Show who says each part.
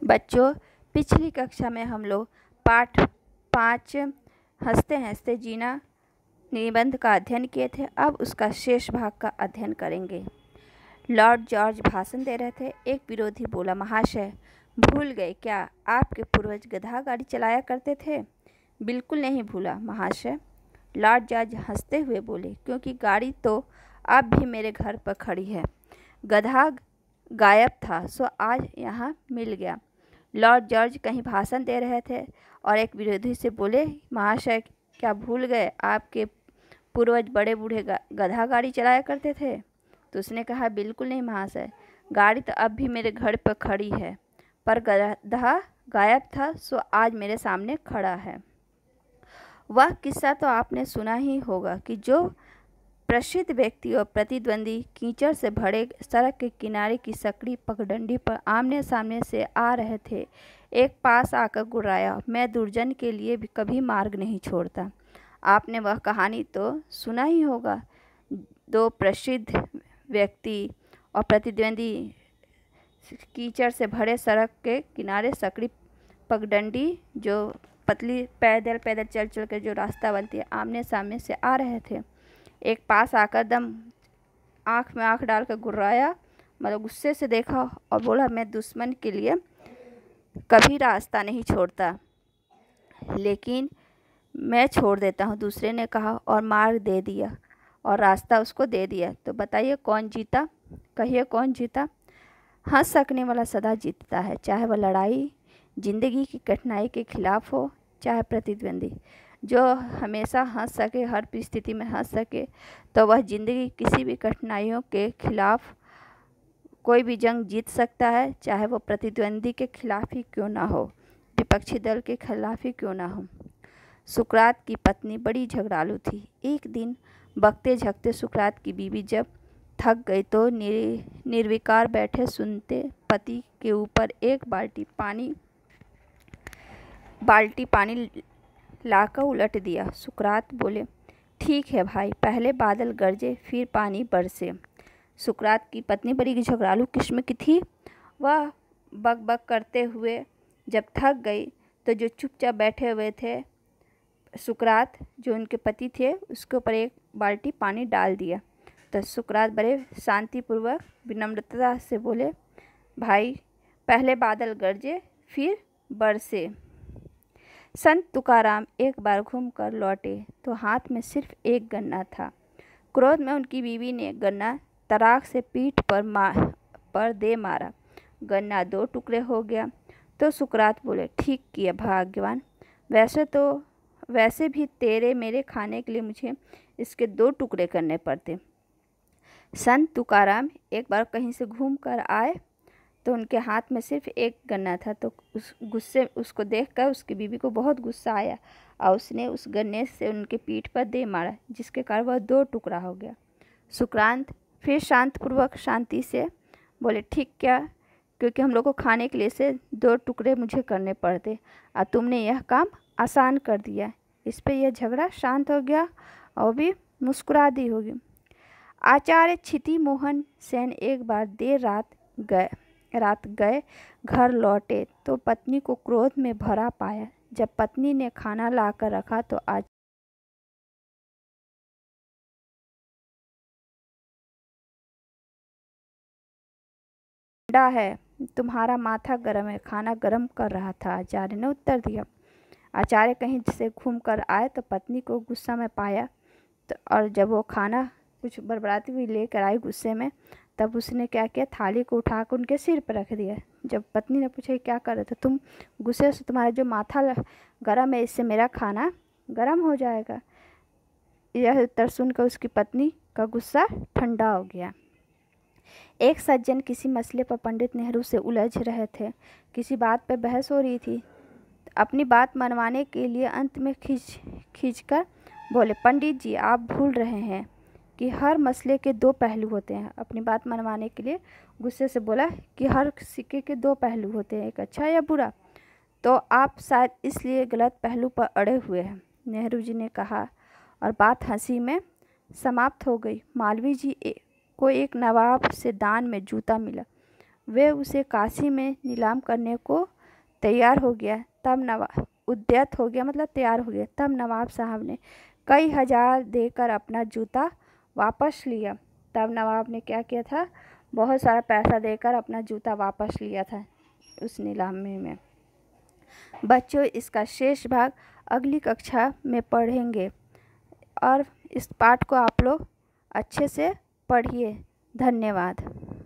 Speaker 1: बच्चों, पिछली कक्षा में हम लोग पाठ 5 हंसते हंसते जीना निबंध का अध्ययन किए थे। अब उसका शेष भाग का अध्ययन करेंगे। लॉर्ड जॉर्ज भाषण दे रहे थे। एक विरोधी बोला, महाशय, भूल गए क्या आपके पूर्वज गधा गाड़ी चलाया करते थे? बिल्कुल नहीं भूला महाशय, लॉर्ड जॉर्ज हंसते हुए बोले, क्योंकि गाड़ी तो अब भी मेरे घर पर खड़ी है। गधा गायब था सो आज यहाँ मिल गया। लॉर्ड जॉर्ज कहीं भाषण दे रहे थे और एक विरोधी से बोले, महाशय, क्या भूल गए आपके पूर्वज बड़े बूढ़े गधा गाड़ी चलाया करते थे? तो उसने कहा, बिल्कुल नहीं महाशय, गाड़ी तो अब भी मेरे घर पर खड़ी है, पर गधा गायब था सो आज मेरे सामने खड़ा है। वह किस्सा तो आपने सुना ही होगा कि जो प्रसिद्ध व्यक्ति और प्रतिद्वंदी कीचड़ से भरे सड़क के किनारे की सकड़ी पगडंडी पर आमने सामने से आ रहे थे। एक पास आकर गुर्राया, मैं दुर्जन के लिए भी कभी मार्ग नहीं छोड़ता। आपने वह कहानी तो सुना ही होगा। दो प्रसिद्ध व्यक्ति और प्रतिद्वंदी कीचड़ से भरे सड़क के किनारे सकड़ी पगडंडी, जो पतली पैदल चल चल कर जो रास्ता बनती है, आमने सामने से आ रहे थे। एक पास आकर दम आँख में आँख डालकर गुर्राया, मतलब गुस्से से देखा और बोला, मैं दुश्मन के लिए कभी रास्ता नहीं छोड़ता, लेकिन मैं छोड़ देता हूँ। दूसरे ने कहा और मार्ग दे दिया और रास्ता उसको दे दिया। तो बताइए कौन जीता? कहिए कौन जीता? हंस सकने वाला सदा जीतता है, चाहे वह लड़ाई जिंदगी की कठिनाई के खिलाफ हो, चाहे प्रतिद्वंदी। जो हमेशा हंस सके, हर परिस्थिति में हंस सके, तो वह जिंदगी किसी भी कठिनाइयों के खिलाफ कोई भी जंग जीत सकता है, चाहे वो प्रतिद्वंदी के खिलाफ ही क्यों ना हो, विपक्षी दल के खिलाफ ही क्यों ना हो। सुकरात की पत्नी बड़ी झगड़ालू थी। एक दिन बकते झकते सुकरात की बीवी जब थक गई तो निर्विकार बैठे सुनते पति के ऊपर एक बाल्टी पानी लाकर उलट दिया। सुकरात बोले, ठीक है भाई, पहले बादल गरजे फिर पानी बरसे। सुकरात की पत्नी बड़ी झगड़ालू किस्म की थी। वह बक बक करते हुए जब थक गई तो जो चुपचाप बैठे हुए थे सुकरात, जो उनके पति थे, उसके ऊपर एक बाल्टी पानी डाल दिया। तो सुकरात बड़े शांतिपूर्वक विनम्रता से बोले, भाई, पहले बादल गरजे फिर बरसे। संत तुकाराम एक बार घूमकर लौटे तो हाथ में सिर्फ एक गन्ना था। क्रोध में उनकी बीवी ने गन्ना तराक से पीठ पर दे मारा। गन्ना 2 टुकड़े हो गया। तो सुकरात बोले, ठीक किया भाग्यवान, वैसे भी तेरे मेरे खाने के लिए मुझे इसके 2 टुकड़े करने पड़ते। संत तुकाराम एक बार कहीं से घूम कर आए तो उनके हाथ में सिर्फ एक गन्ना था। तो उसको देखकर उसकी बीवी को बहुत गुस्सा आया और उसने उस गन्ने से उनके पीठ पर दे मारा, जिसके कारण वह 2 टुकड़ा हो गया। सुकरात फिर शांतिपूर्वक शांति से बोले, ठीक क्या, क्योंकि हम लोग को खाने के लिए से 2 टुकड़े मुझे करने पड़ते और तुमने यह काम आसान कर दिया। इस पर यह झगड़ा शांत हो गया और भी मुस्कुरा दी होगी। आचार्य क्षिति मोहन सेन एक बार देर रात गए घर लौटे तो पत्नी को क्रोध में भरा पाया। जब पत्नी ने खाना लाकर रखा तो ठंडा है, तुम्हारा माथा गर्म है, खाना गर्म कर रहा था, आचार्य ने उत्तर दिया। आचार्य कहीं से घूमकर आए तो पत्नी को गुस्सा में पाया तो और जब वो खाना कुछ बड़बड़ाती हुई लेकर आई गुस्से में, तब उसने क्या किया, थाली को उठाकर उनके सिर पर रख दिया। जब पत्नी ने पूछा, क्या कर रहे थे तुम? गुस्से से, तुम्हारा जो माथा गर्म है, इससे मेरा खाना गर्म हो जाएगा। यह उत्तर सुनकर उसकी पत्नी का गुस्सा ठंडा हो गया। एक सज्जन किसी मसले पर पंडित नेहरू से उलझ रहे थे। किसी बात पर बहस हो रही थी। अपनी बात मनवाने के लिए अंत में खींचकर बोले, पंडित जी, आप भूल रहे हैं कि हर मसले के 2 पहलू होते हैं। अपनी बात मनवाने के लिए गुस्से से बोला कि हर सिक्के के 2 पहलू होते हैं, एक अच्छा या बुरा, तो आप शायद इसलिए गलत पहलू पर अड़े हुए हैं। नेहरू जी ने कहा और बात हंसी में समाप्त हो गई। मालवीय जी को एक नवाब से दान में जूता मिला। वे उसे काशी में नीलाम करने को तैयार हो गया तब नवाब उद्यत हो गया मतलब तैयार हो गया, तब नवाब साहब ने कई हजार देकर अपना जूता वापस लिया। तब नवाब ने क्या किया था, बहुत सारा पैसा देकर अपना जूता वापस लिया था उस नीलामी में। बच्चों, इसका शेष भाग अगली कक्षा में पढ़ेंगे और इस पाठ को आप लोग अच्छे से पढ़िए। धन्यवाद।